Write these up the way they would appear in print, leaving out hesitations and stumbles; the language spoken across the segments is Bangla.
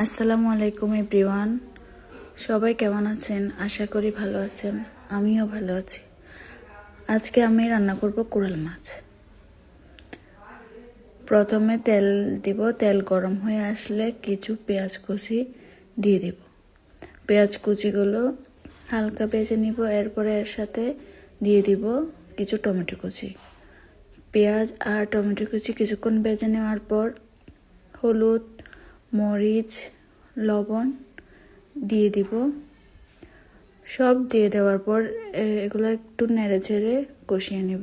আসসালামু আলাইকুম এভরিওয়ান। সবাই কেমন আছেন? আশা করি ভালো আছেন। আমিও ভালো আছি। আজকে আমি রান্না করব কোরাল মাছ। প্রথমে তেল দিব। তেল গরম হয়ে আসলে কিছু পেঁয়াজ কুচি দিয়ে দিব। পেঁয়াজ কুচিগুলো হালকা ভেজে নিব। এরপরে এর সাথে দিয়ে দিব কিছু টমেটো কুচি। পেঁয়াজ আর টমেটো কুচি কিছুক্ষণ ভেজে নেওয়ার পর হলুদ, মরিচ, লবণ দিয়ে দিব। সব দিয়ে দেওয়ার পর এগুলো একটু নেড়ে চেড়ে কষিয়ে নেব।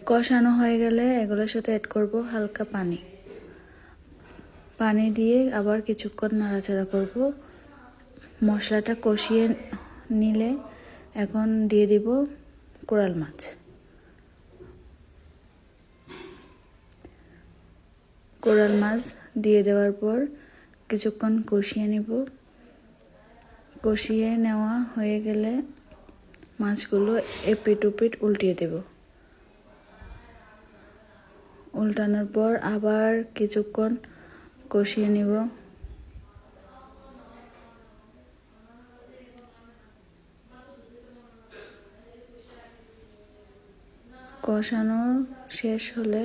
কষানো হয়ে গেলে এগুলোর সাথে অ্যাড করব হালকা পানি। পানি দিয়ে আবার কিছুক্ষণ নাড়াচাড়া করব। মশলাটা কষিয়ে নিলে এখন দিয়ে দিব কোরাল মাছ। কোরাল মাছ দিয়ে দেওয়ার পর কিছুক্ষণ কষিয়ে নিব। কষিয়ে নেওয়া হয়ে গেলে মাছগুলো এপিট ওপিট উল্টিয়ে দেব। উল্টানোর পর আবার কিছুক্ষণ কষিয়ে নিব। কষানো শেষ হলে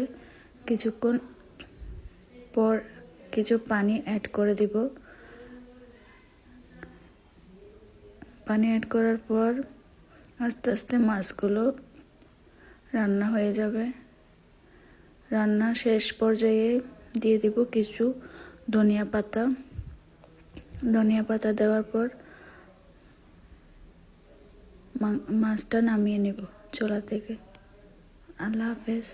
কিছুক্ষণ পর কিছু পানি অ্যাড করে দিব। পানি অ্যাড করার পর আস্তে আস্তে মাছগুলো রান্না হয়ে যাবে। রান্না শেষ পর্যায়ে দিয়ে দিব কিছু ধনিয়া পাতা। ধনিয়া পাতা দেওয়ার পর মাছটা নামিয়ে নেব চুলা থেকে। আল্লাহ হাফেজ।